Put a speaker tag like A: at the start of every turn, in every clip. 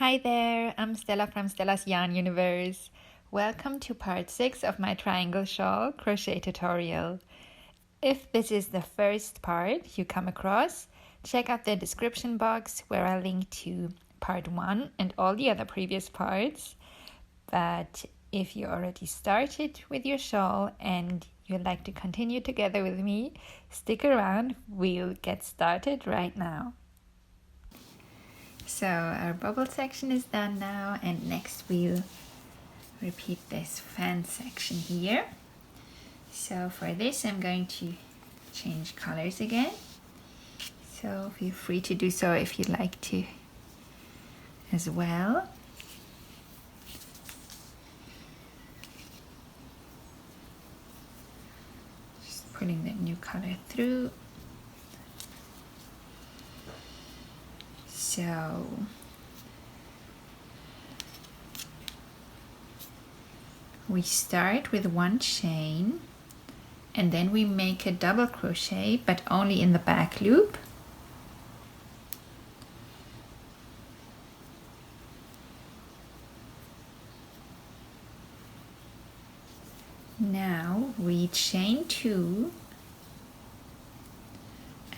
A: Hi there, I'm Stella from Stella's Yarn Universe. Welcome to part 6 of my triangle shawl crochet tutorial. If this is the first part you come across, check out the description box where I link to part 1 and all the other previous parts. But if you already started with your shawl and you'd like to continue together with me, stick around, we'll get started right now. So our bubble section is done now, and next we'll repeat this fan section here. So for this I'm going to change colors again, so feel free to do so if you'd like to as well. Just putting the new color through. So we start with one chain and then we make a double crochet, but only in the back loop. Now we chain 2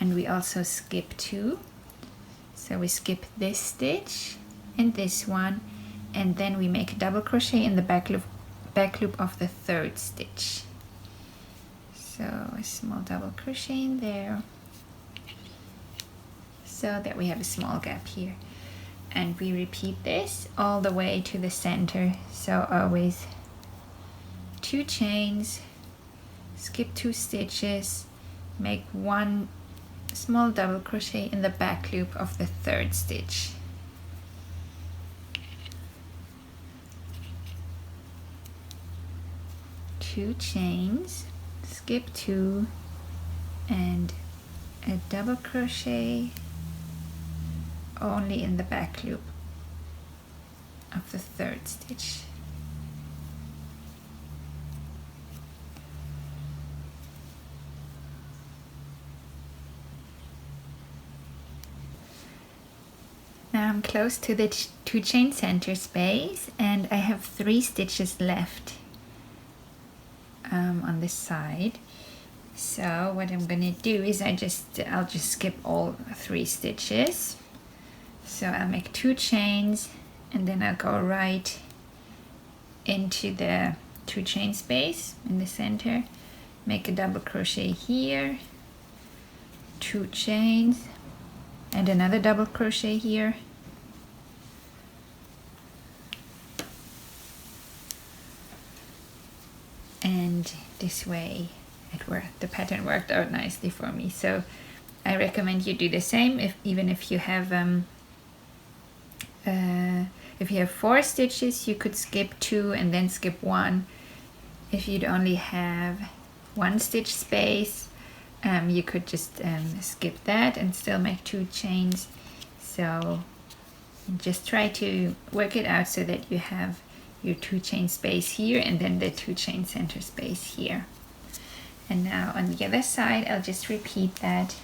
A: and we also skip 2. So we skip this stitch and this one, and then we make a double crochet in the back loop of the third stitch. So a small double crochet in there, so that we have a small gap here. And we repeat this all the way to the center. So always 2 chains, skip 2 stitches, make 1 small double crochet in the back loop of the third stitch. Two chains, skip 2, and a double crochet only in the back loop of the third stitch. Now I'm close to the 2 chain center space, and I have 3 stitches left on this side. So what I'm gonna do is I'll just skip all 3 stitches. So I'll make 2 chains and then I'll go right into the 2 chain space in the center, make a double crochet here, 2 chains, and another double crochet here, and this way the pattern worked out nicely for me. So I recommend you do the same. Even if you have 4 stitches, you could skip 2 and then skip 1. If you'd only have 1 stitch space, you could just skip that and still make 2 chains. So just try to work it out so that you have your 2 chain space here and then the 2 chain center space here. And now on the other side I'll just repeat that.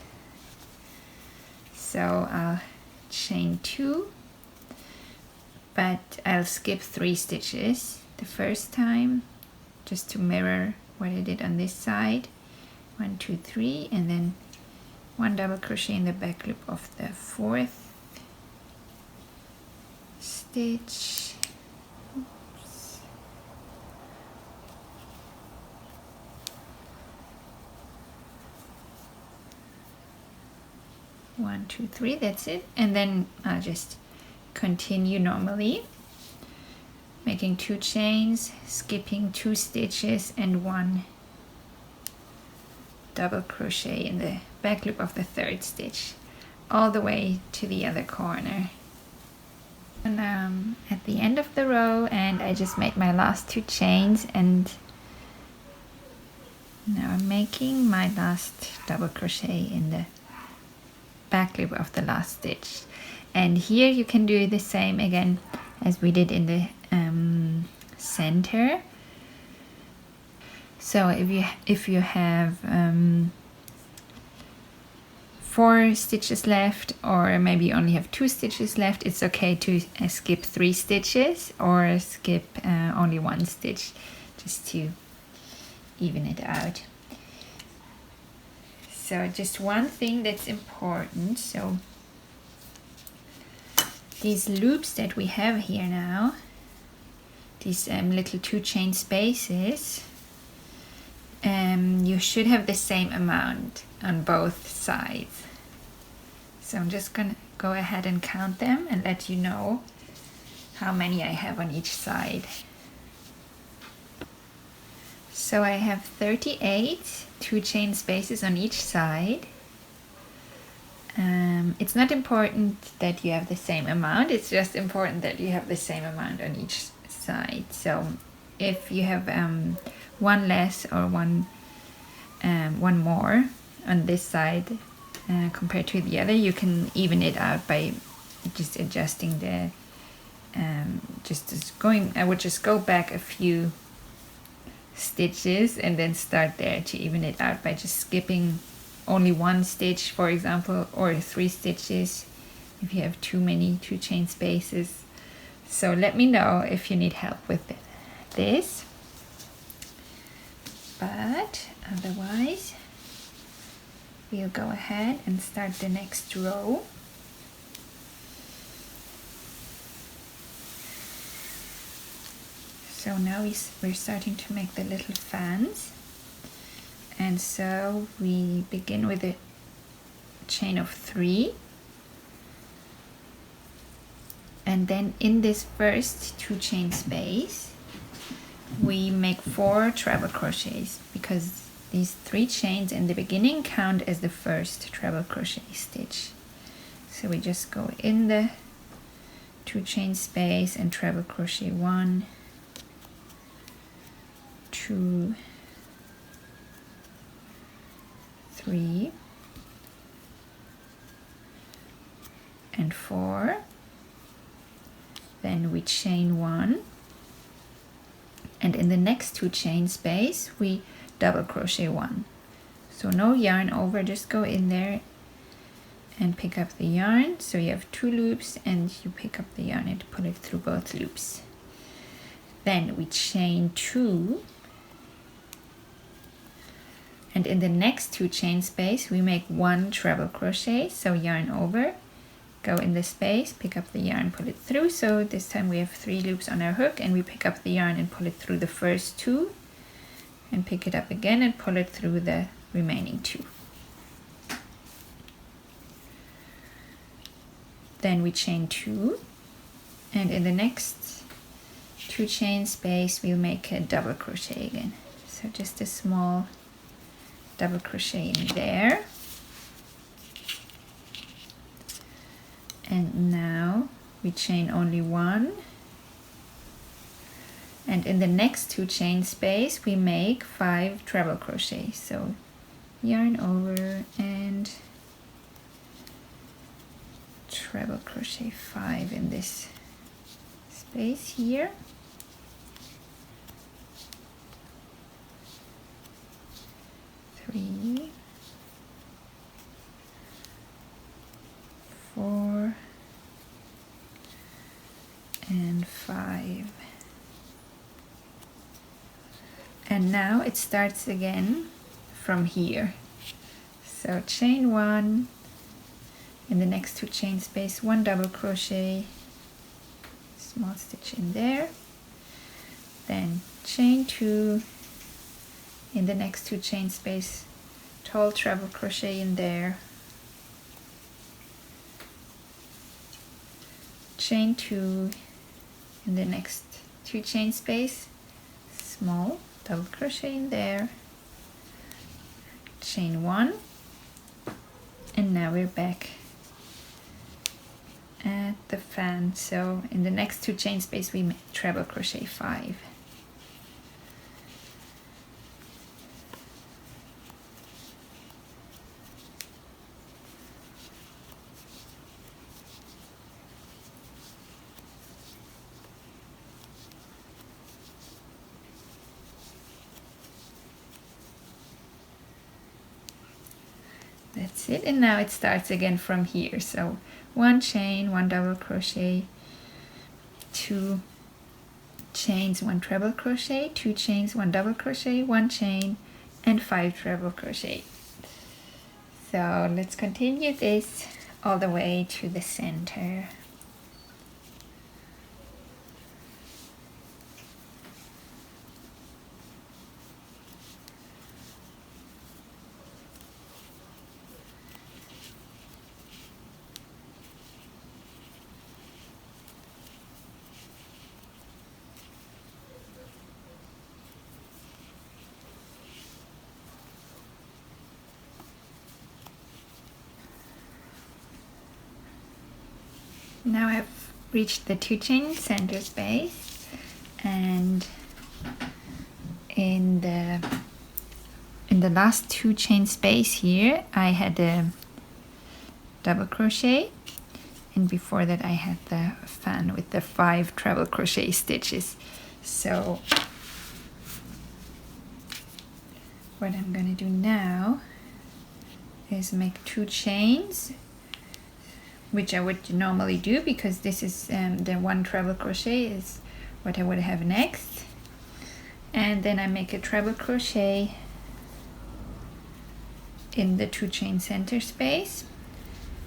A: So I'll chain 2, but I'll skip 3 stitches the first time, just to mirror what I did on this side. 1, 2, 3, and then 1 double crochet in the back loop of the 4th stitch. Oops. 1, 2, 3, that's it. And then I'll just continue normally, making 2 chains, skipping 2 stitches and 1 double crochet in the back loop of the 3rd stitch, all the way to the other corner. And I'm at the end of the row, and I just made my last 2 chains, and now I'm making my last double crochet in the back loop of the last stitch. And here you can do the same again as we did in the center. So if you have 4 stitches left, or maybe you only have 2 stitches left, it's okay to skip 3 stitches or skip only 1 stitch, just to even it out. So just one thing that's important, so these loops that we have here now, these little 2 chain spaces, you should have the same amount on both sides. So I'm just gonna go ahead and count them and let you know how many I have on each side. So I have 38 2 chain spaces on each side. It's not important that you have the same amount, it's just important that you have the same amount on each side. So if you have one less or one more on this side compared to the other, you can even it out by just adjusting the I would just go back a few stitches and then start there to even it out by just skipping only 1 stitch, for example, or 3 stitches if you have too many 2 chain spaces. So let me know if you need help with this, but otherwise we'll go ahead and start the next row. So now we're starting to make the little fans, and so we begin with a chain of 3, and then in this first 2 chain space we make 4 treble crochets, because these 3 chains in the beginning count as the first treble crochet stitch. So we just go in the 2 chain space and treble crochet 1, 2, 3, and 4. Then we chain 1, and in the next 2 chain space we double crochet 1. So no yarn over, just go in there and pick up the yarn. So you have 2 loops and you pick up the yarn and pull it through both loops. Then we chain 2, and in the next 2 chain space we make 1 treble crochet. So yarn over, go in the space, pick up the yarn, pull it through. So this time we have 3 loops on our hook, and we pick up the yarn and pull it through the first 2 and pick it up again and pull it through the remaining 2. Then we chain 2, and in the next 2 chain space we'll make a double crochet again. So just a small double crochet in there, and now we chain only 1, and in the next 2 chain space we make 5 treble crochets. So yarn over and treble crochet 5 in this space here. Three, 4, and 5. And now it starts again from here. So chain 1, in the next 2 chain space 1 double crochet, small stitch in there, then chain 2, in the next 2 chain space tall treble crochet in there, chain 2, in the next 2 chain space small double crochet in there, chain 1, and now we're back at the fan. So in the next 2 chain space we make treble crochet 5. That's it, and now it starts again from here. So 1 chain, 1 double crochet, 2 chains, 1 treble crochet, 2 chains, 1 double crochet, 1 chain, and 5 treble crochet. So let's continue this all the way to the center. Now I've reached the 2 chain center space, and in the last 2 chain space here I had a double crochet, and before that I had the fan with the 5 treble crochet stitches. So what I'm gonna do now is make 2 chains, which I would normally do because this is the 1 treble crochet is what I would have next. And then I make a treble crochet in the 2 chain center space,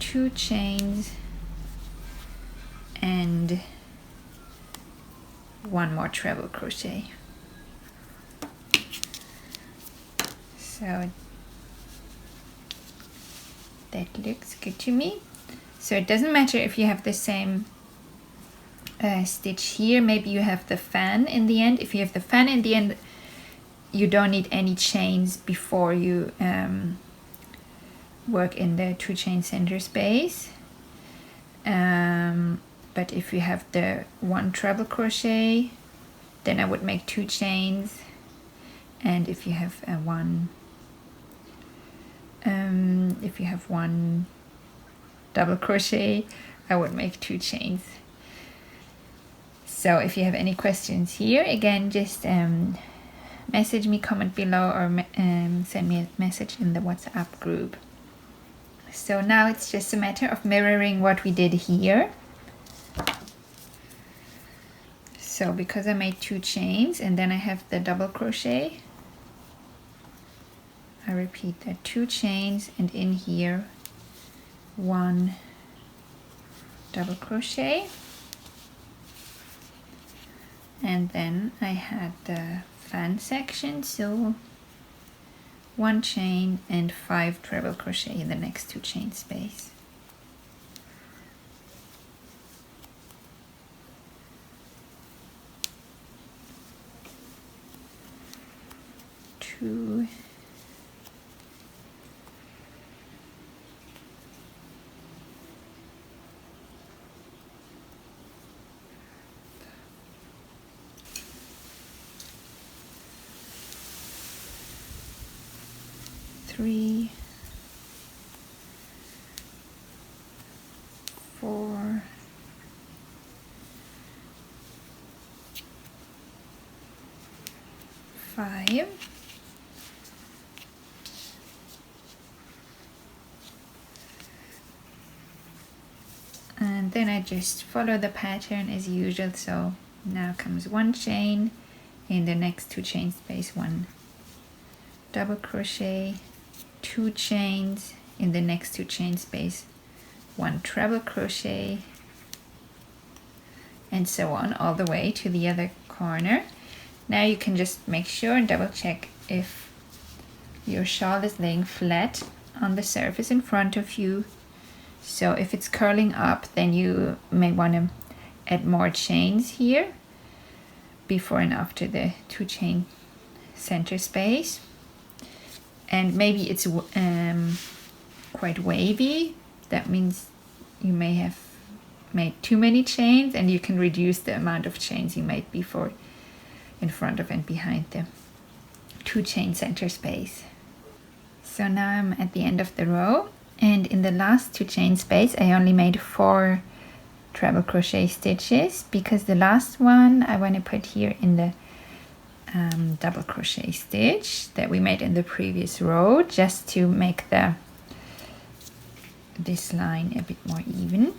A: 2 chains, and 1 more treble crochet. So that looks good to me. So it doesn't matter if you have the same stitch here. Maybe you have the fan in the end. If you have the fan in the end, you don't need any chains before you work in the 2 chain center space. But if you have the 1 treble crochet, then I would make 2 chains. And if you have one double crochet, I would make 2 chains. So if you have any questions here, again, just message me, comment below, or send me a message in the WhatsApp group. So now it's just a matter of mirroring what we did here. So because I made 2 chains and then I have the double crochet, I repeat that 2 chains, and in here 1 double crochet, and then I had the fan section, so 1 chain and 5 treble crochet in the next 2 chain space. Two, 3, 4, 5, and then I just follow the pattern as usual. So now comes 1 chain, in the next 2 chain space 1 double crochet, 2 chains, in the next 2 chain space 1 treble crochet, and so on all the way to the other corner. Now you can just make sure and double check if your shawl is laying flat on the surface in front of you. So if it's curling up, then you may want to add more chains here before and after the 2 chain center space. And maybe it's quite wavy. That means you may have made too many chains, and you can reduce the amount of chains you made before, in front of and behind the 2 chain center space. So now I'm at the end of the row, and in the last 2 chain space I only made 4 treble crochet stitches, because the last one I want to put here in the double crochet stitch that we made in the previous row, just to make the this line a bit more even.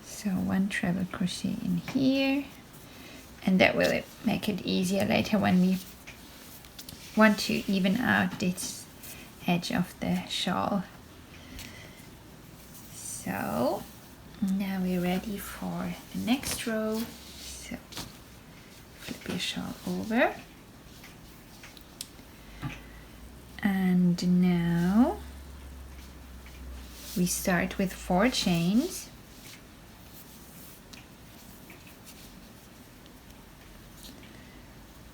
A: So 1 treble crochet in here, and that will make it easier later when we want to even out this edge of the shawl. So now we're ready for the next row. So flip your shawl over, and now we start with 4 chains.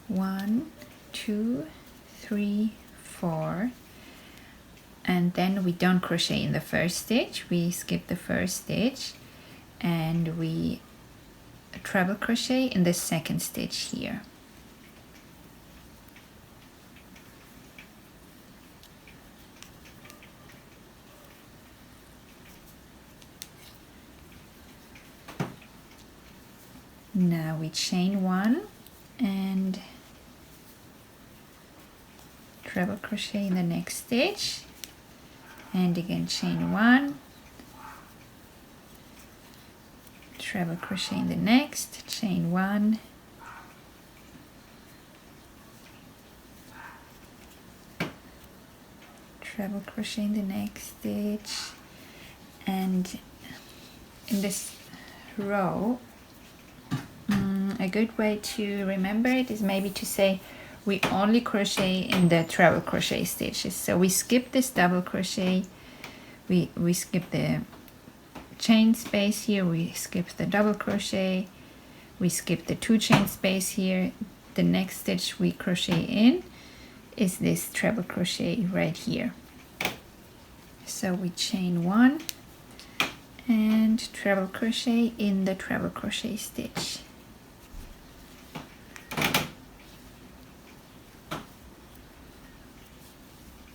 A: 1, 2, 3, 4, and then we don't crochet in the first stitch, we skip the first stitch and we treble crochet in the second stitch here. Now we chain 1 and treble crochet in the next stitch, and again chain 1, treble crochet in the next, chain 1, treble crochet in the next stitch. And in this row, a good way to remember it is maybe to say we only crochet in the treble crochet stitches. So we skip this double crochet, we skip the chain space here, we skip the double crochet, we skip the 2 chain space here. The next stitch we crochet in is this treble crochet right here. So we chain 1 and treble crochet in the treble crochet stitch.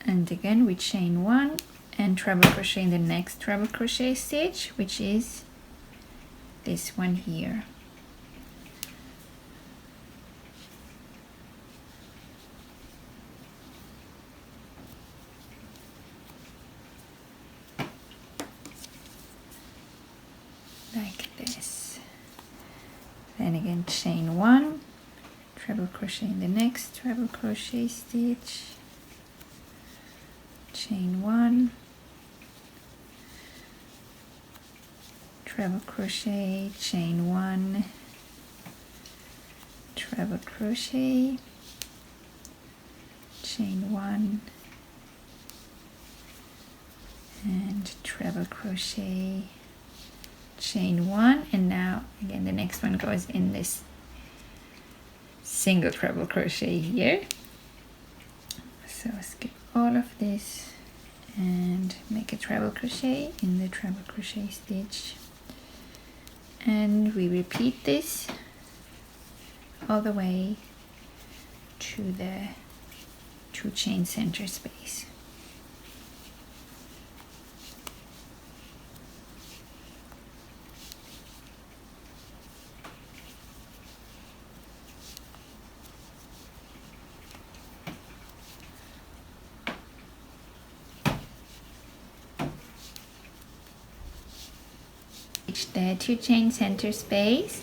A: And again we chain 1 and treble crochet in the next treble crochet stitch, which is this one here. Like this. Then again chain 1, treble crochet in the next treble crochet stitch, chain 1, treble crochet, chain 1, treble crochet, chain 1, and treble crochet, chain 1, and now again the next one goes in this single treble crochet here. So skip all of this and make a treble crochet in the treble crochet stitch, and we repeat this all the way to the 2 chain center space. The 2 chain center space,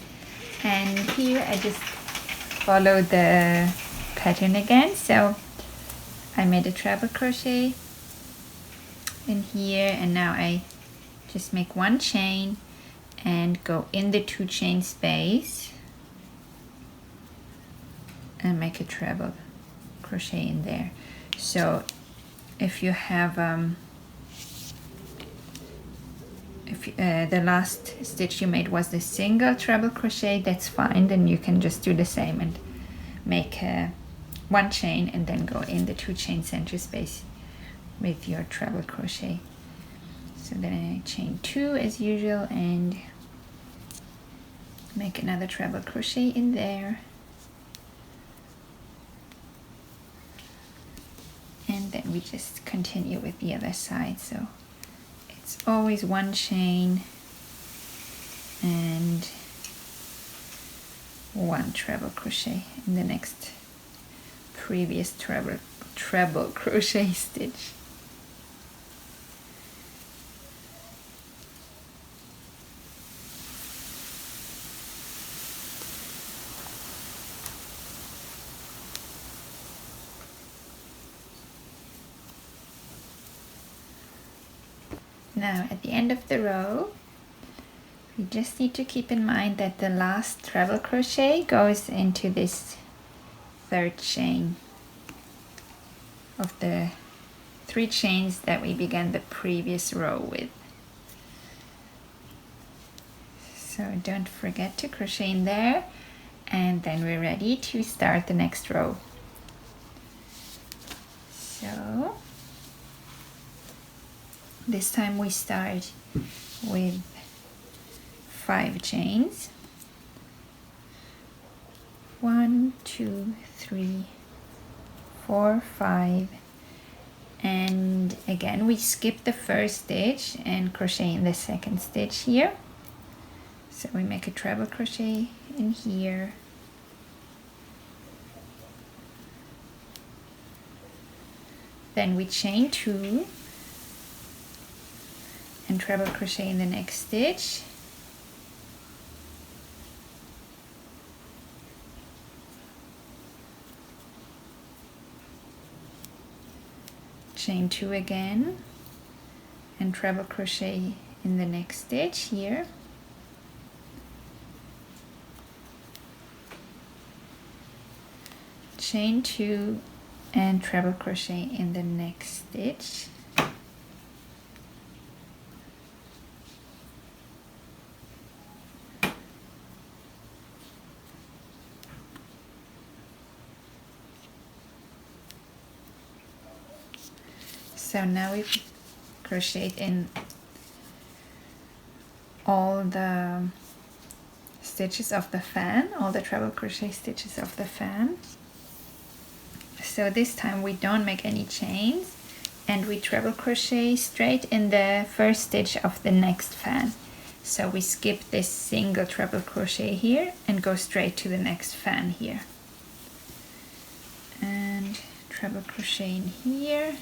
A: and here I just follow the pattern again. So I made a treble crochet in here, and now I just make 1 chain and go in the 2 chain space and make a treble crochet in there. So if you have the last stitch you made was the single treble crochet, that's fine, then you can just do the same and make 1 chain and then go in the 2 chain center space with your treble crochet. So then I chain 2 as usual and make another treble crochet in there, and then we just continue with the other side. So it's always 1 chain and 1 treble crochet in the next previous treble treble crochet stitch. Now at the end of the row, you just need to keep in mind that the last treble crochet goes into this third chain of the 3 chains that we began the previous row with. So don't forget to crochet in there, and then we're ready to start the next row. So this time we start with 5 chains. 1, 2, 3, 4, 5, and again we skip the first stitch and crochet in the second stitch here. So we make a treble crochet in here, then we chain 2 and treble crochet in the next stitch, chain 2 again and treble crochet in the next stitch here, chain 2 and treble crochet in the next stitch, so now we've crocheted in all the stitches of the fan, all the treble crochet stitches of the fan. So this time we don't make any chains and we treble crochet straight in the first stitch of the next fan. So we skip this single treble crochet here and go straight to the next fan here. And treble crochet in here.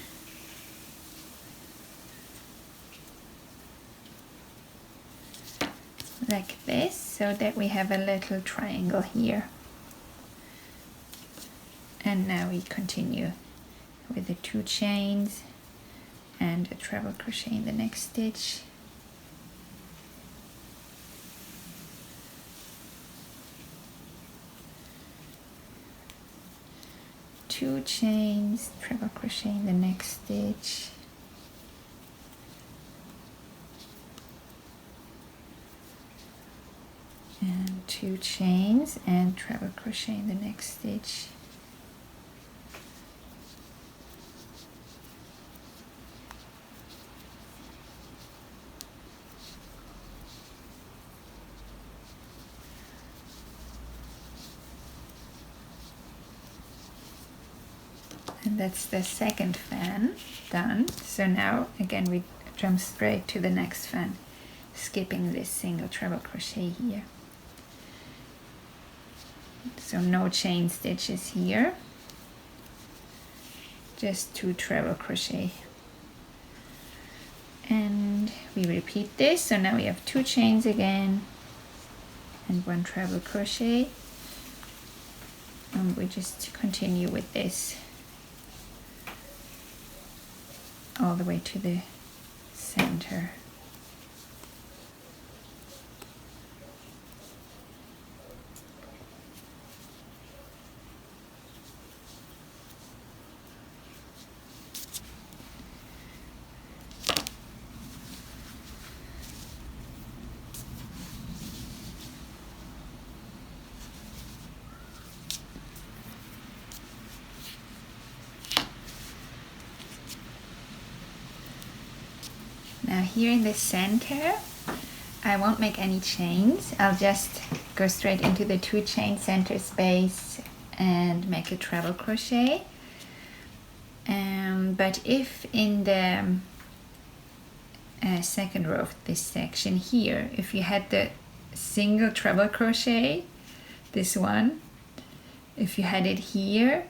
A: Like this, so that we have a little triangle here. And now we continue with the 2 chains and a treble crochet in the next stitch. Two chains, treble crochet in the next stitch. And 2 chains and treble crochet in the next stitch. And that's the second fan done. So now again we jump straight to the next fan, skipping this single treble crochet here. So no chain stitches here, just 2 treble crochet. And we repeat this, so now we have 2 chains again and 1 treble crochet. And we just continue with this all the way to the center. Now here in the center, I won't make any chains. I'll just go straight into the 2 chain center space and make a treble crochet. But if in the second row of this section here, if you had the single treble crochet, this one, if you had it here,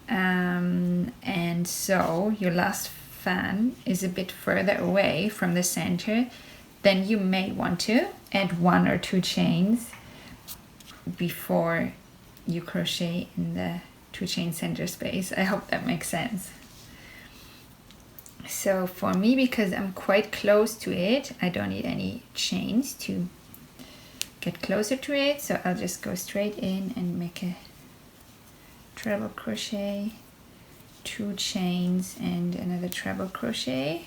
A: And so your last fan is a bit further away from the center, then you may want to add 1 or 2 chains before you crochet in the 2 chain center space. I hope that makes sense. So for me, because I'm quite close to it, I don't need any chains to get closer to it, so I'll just go straight in and make a treble crochet, 2 chains and another treble crochet.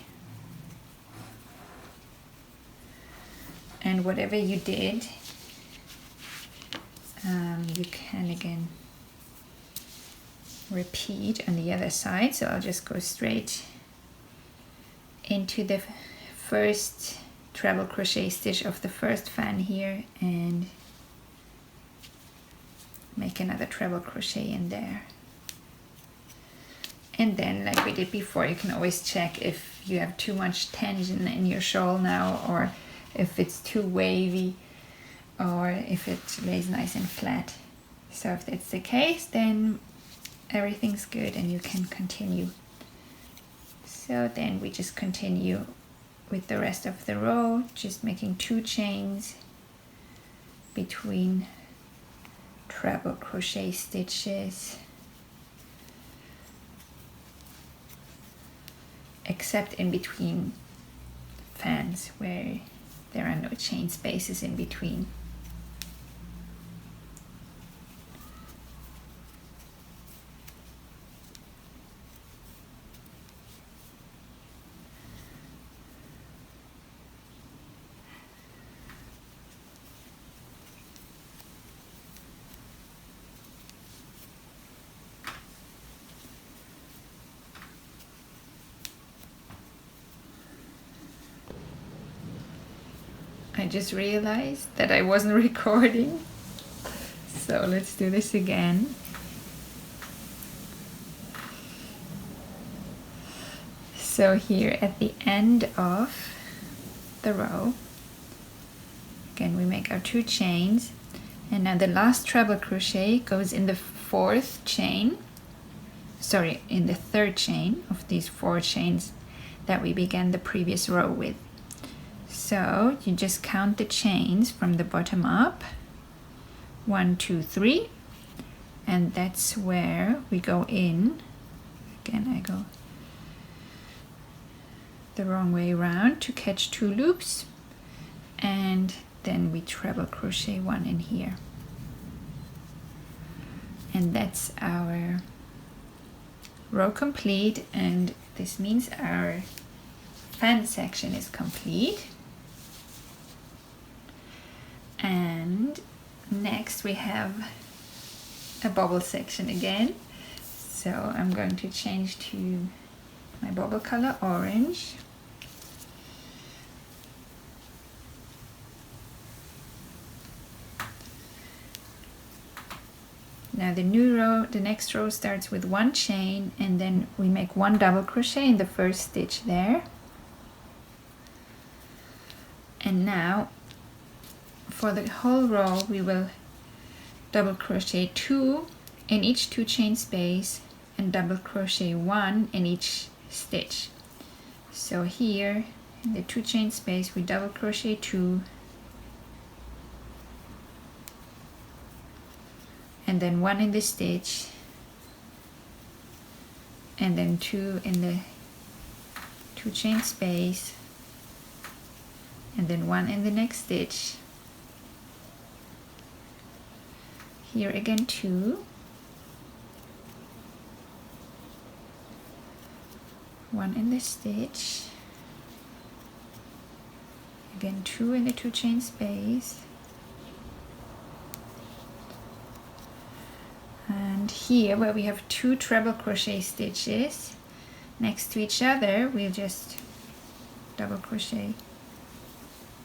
A: And whatever you did, you can again repeat on the other side. So I'll just go straight into the first treble crochet stitch of the first fan here and make another treble crochet in there. And then, like we did before, you can always check if you have too much tension in your shawl now, or if it's too wavy, or if it lays nice and flat. So if that's the case, then everything's good and you can continue. So then we just continue with the rest of the row, just making 2 chains between treble crochet stitches, except in between fans where there are no chain spaces in between. I just realized that I wasn't recording, so let's do this again. So here at the end of the row, again we make our 2 chains, and now the last treble crochet goes in the 4th chain, sorry, in the 3rd chain of these 4 chains that we began the previous row with. So you just count the chains from the bottom up, 1, 2, 3, and that's where we go in. Again, I go the wrong way around to catch 2 loops, and then we treble crochet 1 in here. And that's our row complete, and this means our fan section is complete. And next we have a bobble section again. So I'm going to change to my bobble color orange. Now the new row, the next row starts with 1 chain, and then we make 1 double crochet in the first stitch there. And now for the whole row we will double crochet 2 in each 2 chain space and double crochet 1 in each stitch. So here in the 2 chain space we double crochet 2 and then 1 in the stitch and then 2 in the 2 chain space and then 1 in the next stitch. Here again 2, 1 in the stitch, again 2 in the 2 chain space, and here where we have 2 treble crochet stitches next to each other, we'll just double crochet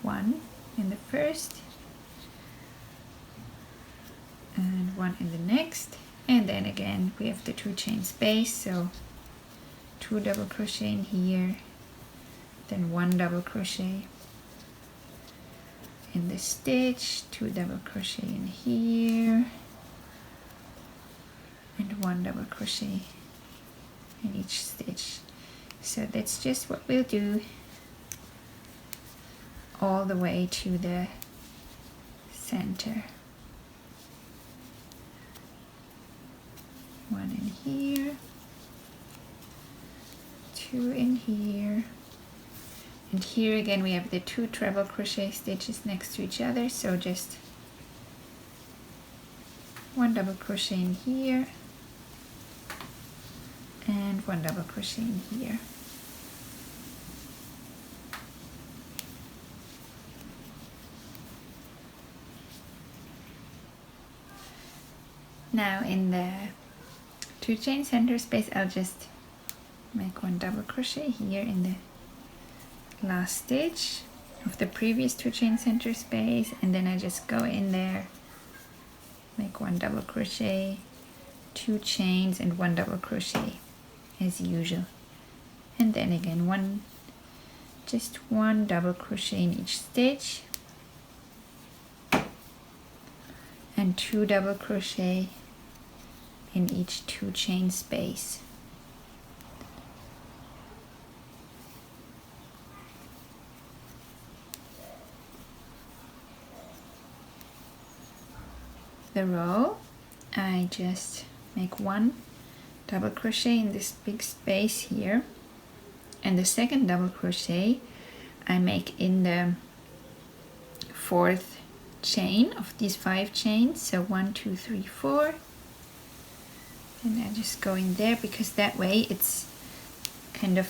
A: 1 in the first and 1 in the next, and then again we have the 2 chain space, so 2 double crochet in here, then 1 double crochet in the stitch, 2 double crochet in here, and 1 double crochet in each stitch. So that's just what we'll do all the way to the center. 1 in here, 2 in here, and here again we have the 2 treble crochet stitches next to each other, so just 1 double crochet in here and 1 double crochet in here. Now in the 2 chain center space, I'll just make 1 double crochet here in the last stitch of the previous 2 chain center space, and then I just go in there, make 1 double crochet, 2 chains and 1 double crochet as usual, and then again just 1 double crochet in each stitch and 2 double crochet in each 2 chain space. The row, I just make 1 double crochet in this big space here, and the second double crochet I make in the 4th chain of these 5 chains, so 1 2 3 4, and I just go in there because that way it's kind of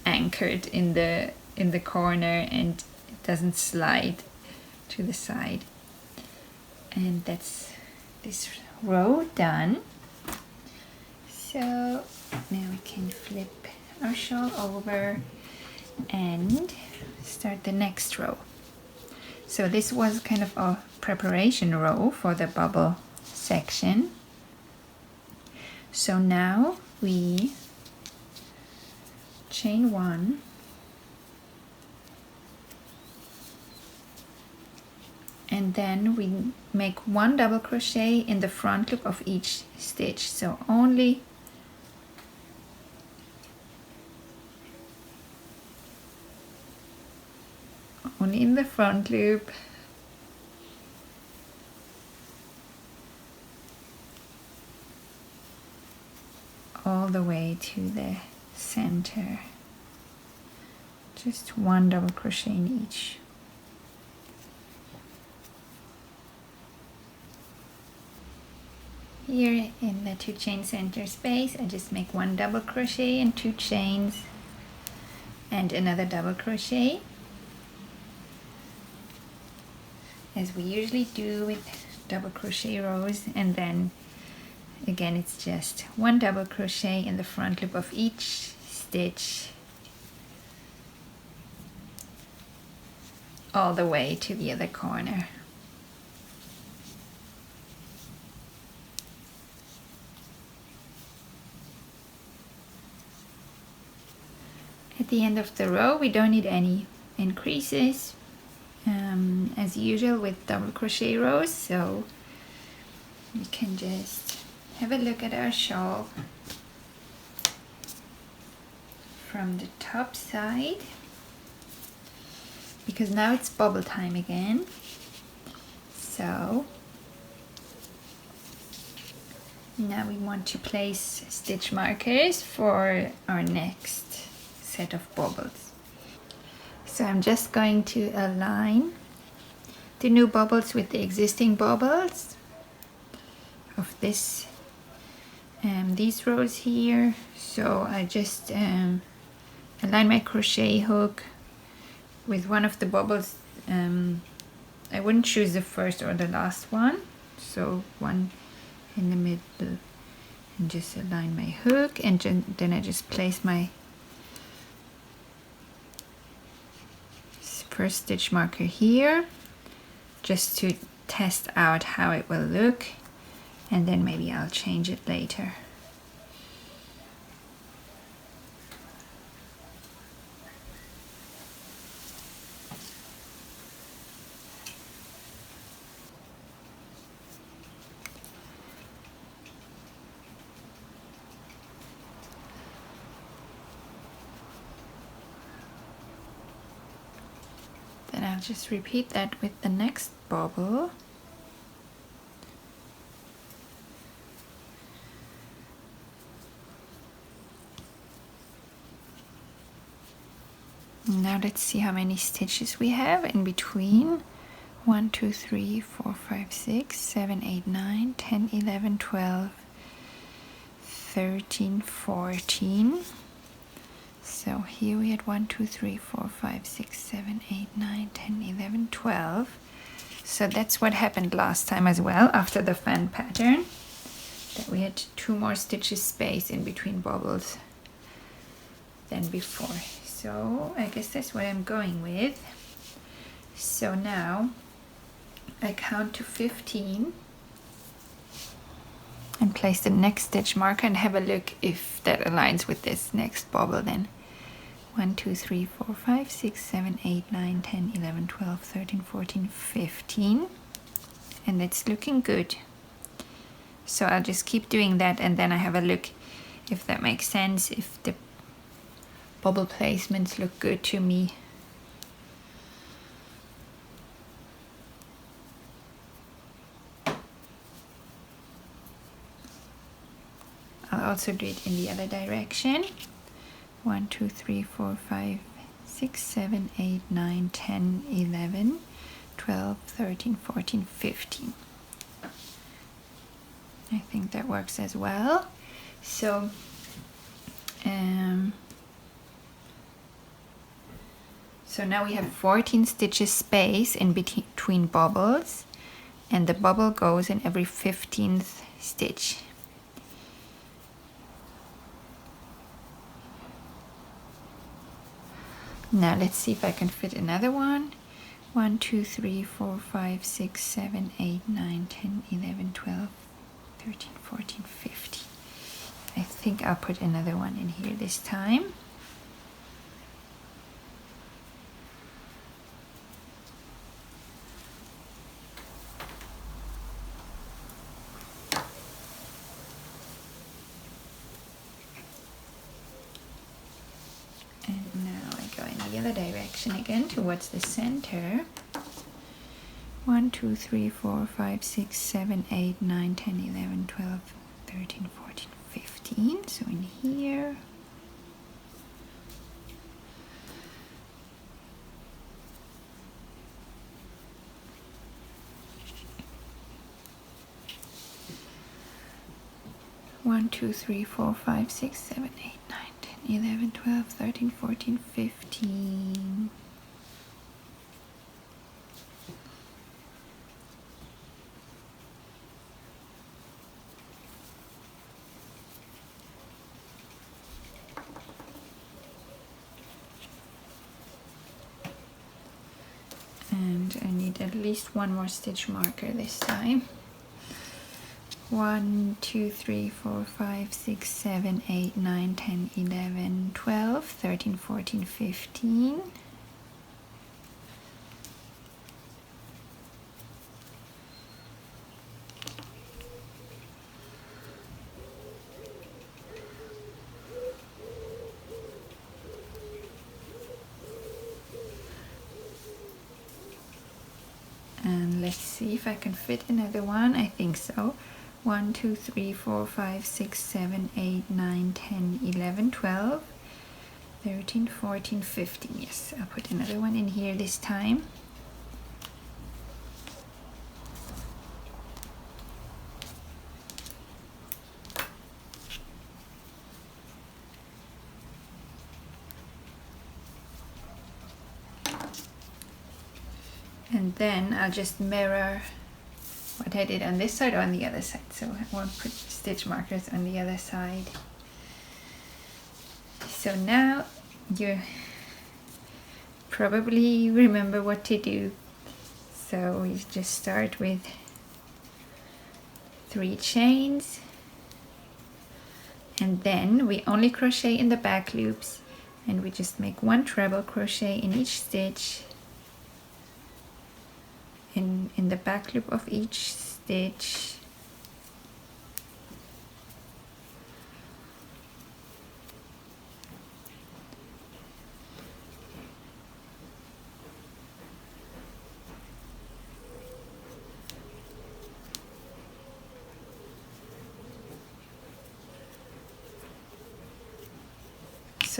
A: anchored in the corner and it doesn't slide to the side. And that's this row done. So now we can flip our shawl over and start the next row. So this was kind of a preparation row for the bubble section. So now we chain 1, and then we make 1 double crochet in the front loop of each stitch, so only in the front loop, all the way to the center, just 1 double crochet in each. Here in the 2 chain center space, I just make 1 double crochet and 2 chains and another double crochet, as we usually do with double crochet rows, and then again it's just 1 double crochet in the front loop of each stitch all the way to the other corner. At the end of the row we don't need any increases, as usual with double crochet rows, so we can just have a look at our shawl from the top side, because now it's bubble time again. So now we want to place stitch markers for our next set of bubbles. So I'm just going to align the new bubbles with the existing bubbles of this these rows here. So I just align my crochet hook with one of the bubbles. I wouldn't choose the first or the last one, so one in the middle, and just align my hook, and then I just place my first stitch marker here just to test out how it will look, and then maybe I'll change it later. I'll just repeat that with the next bobble. Now let's see how many stitches we have in between. 1, 2, 3, 4, 5, 6, 7, 8, 9, 10, 11, 12, 13, 14. So here we had 1, 2, 3, 4, 5, 6, 7, 8, 9, 10, 11, 12. So that's what happened last time as well, after the fan pattern, that we had 2 more stitches space in between bobbles than before. So I guess that's what I'm going with. So now I count to 15 and place the next stitch marker and have a look if that aligns with this next bobble then. 1, 2, 3, 4, 5, 6, 7, 8, 9, 10, 11, 12, 13, 14, 15. And it's looking good. So I'll just keep doing that and then I have a look if that makes sense, if the bobble placements look good to me. I'll also do it in the other direction. 1, 2, 3, 4, 5, 6, 7, 8, 9, 10, 11, 12, 13, 14, 15. I think that works as well. So now we have 14 stitches space in between bobbles, and the bobble goes in every 15th stitch. Now let's see if I can fit another one. 1, 2, 3, 4, 5, 6, 7, 8, 9, 10, 11, 12, 13, 14, 15. I think I'll put another one in here this time. Direction again towards the center. 1, 2, 3, 4, 5, 6, 7, 8, 9, 10, 11, 12, 13, 14, 15. So in here. One, 2, 3, 4, 5, 6, 7, 8, 9, 10, 11, 12, 13, 14, 15. And I need at least one more stitch marker this time. 1, 2, 3, 4, 5, 6, 7, 8, 9, 10, 11, 12, 13, 14, 15. And let's see if I can fit another one. I think so. 1, 2, 3, 4, 5, 6, 7, 8, 9, 10, 11, 12, 13, 14, 15. Yes, I'll put another one in here this time. And then I'll just mirror what I did on this side or on the other side. So I won't put stitch markers on the other side. So now you probably remember what to do. So we just start with 3 chains, and then we only crochet in the back loops, and we just make 1 treble crochet in each stitch, in the back loop of each stitch.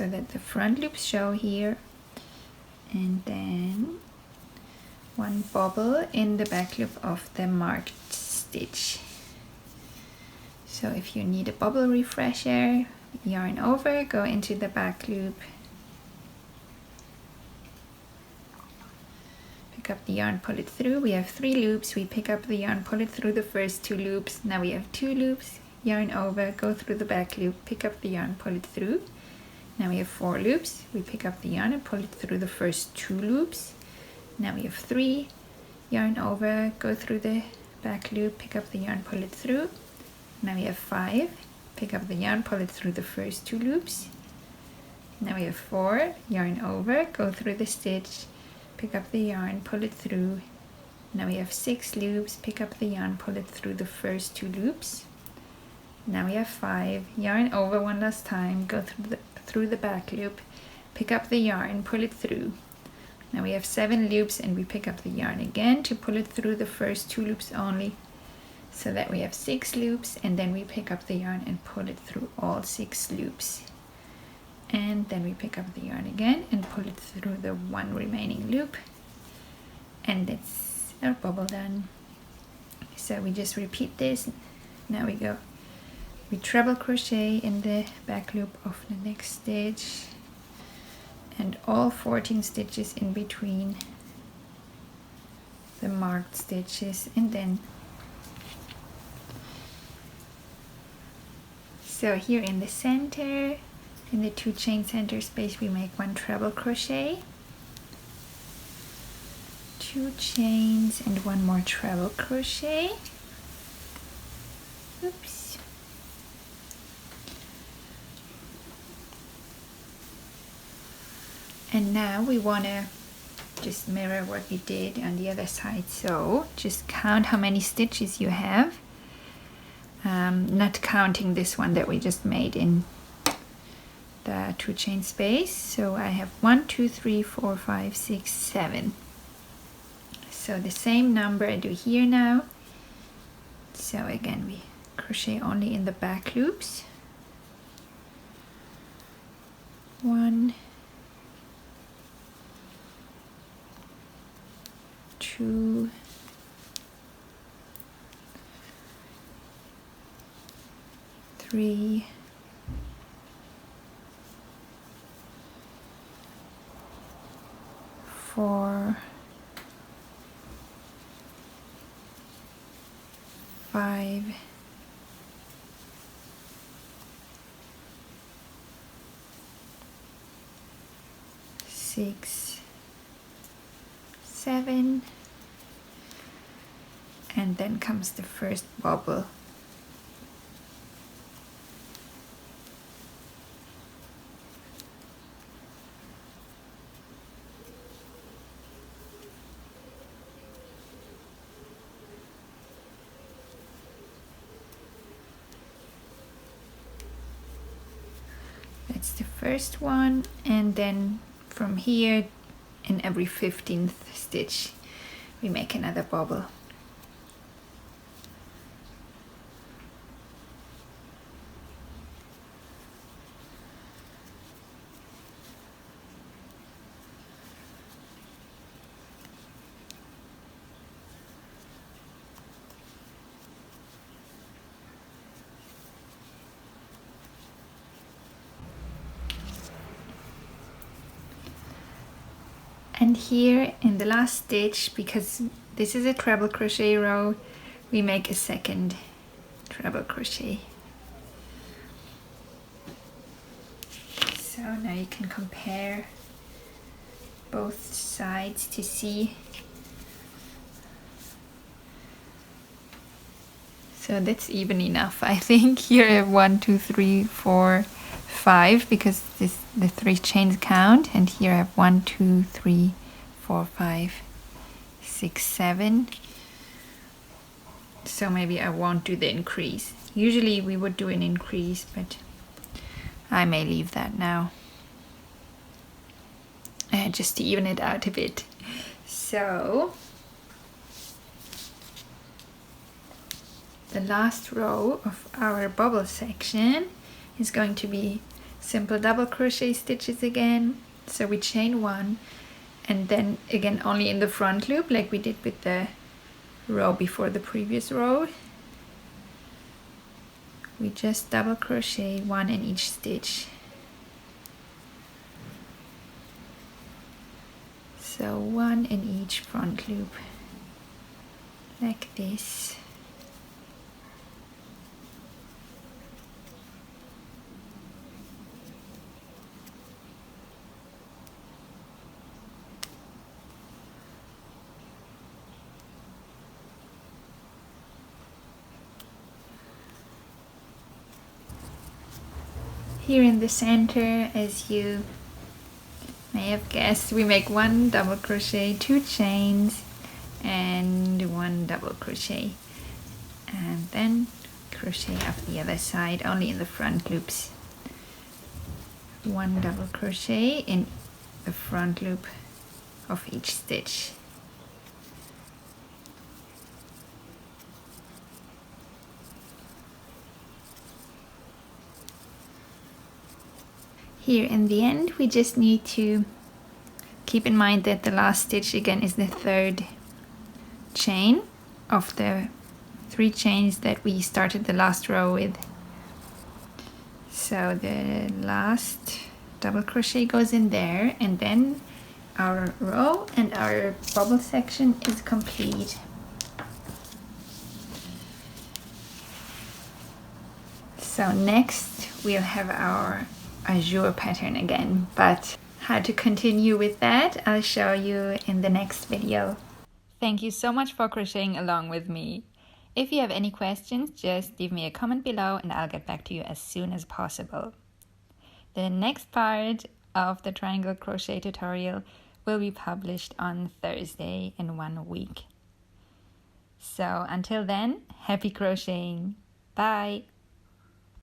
A: so that the front loops show here, and then one bobble in the back loop of the marked stitch. So if you need a bobble refresher, yarn over, go into the back loop, pick up the yarn, pull it through. We have 3 loops. We pick up the yarn, pull it through the first 2 loops. Now we have 2 loops, yarn over, go through the back loop, pick up the yarn, pull it through. Now we have 4 loops. We pick up the yarn and pull it through the first 2 loops. Now we have 3, yarn over, go through the back loop, pick up the yarn, pull it through. Now we have 5, pick up the yarn, pull it through the first 2 loops. Now we have 4, yarn over, go through the stitch, pick up the yarn, pull it through. Now we have 6 loops, pick up the yarn, pull it through the first 2 loops. Now we have 5, yarn over one last time, go through the back loop, pick up the yarn, pull it through. Now we have 7 loops, and we pick up the yarn again to pull it through the first 2 loops only, so that we have 6 loops, and then we pick up the yarn and pull it through all 6 loops. And then we pick up the yarn again and pull it through the one remaining loop, and that's our bubble done. So we just repeat this. Now we treble crochet in the back loop of the next stitch, and all 14 stitches in between the marked stitches, and then so here in the center, in the 2 chain center space, we make 1 treble crochet, 2 chains, and 1 more treble crochet. Oops. And now we want to just mirror what we did on the other side. So just count how many stitches you have, not counting this one that we just made in the 2 chain space. So I have 1, 2, 3, 4, 5, 6, 7. So the same number I do here now. So again, we crochet only in the back loops. 1, 2, 3, 4, 5, 6, 7, and then comes the first bubble. That's the first one, and then from here in every 15th stitch we make another bubble. And here in the last stitch, because this is a treble crochet row, we make a second treble crochet. So now you can compare both sides to see. So that's even enough, I think. Here I have 1, 2, 3, 4, 5, because the 3 chains count, and here I have 1, 2, 3, 4, 5, 6, 7. So maybe I won't do the increase. Usually we would do an increase, but I may leave that now, just to even it out a bit. So the last row of our bubble section is going to be simple double crochet stitches again. So we chain 1 and then again only in the front loop like we did with the row before the previous row. We just double crochet 1 in each stitch. So 1 in each front loop, like this. Here in the center, as you may have guessed, we make 1 double crochet, 2 chains and 1 double crochet, and then crochet up the other side only in the front loops. 1 double crochet in the front loop of each stitch. Here in the end, we just need to keep in mind that the last stitch again is the 3rd chain of the 3 chains that we started the last row with. So the last double crochet goes in there, and then our row and our bubble section is complete. So next we'll have our azure pattern again, but how to continue with that I'll show you in the next video. Thank you so much for crocheting along with me. If you have any questions, just leave me a comment below and I'll get back to you as soon as possible. The next part of the triangle crochet tutorial will be published on Thursday in 1 week. So until then, happy crocheting. Bye!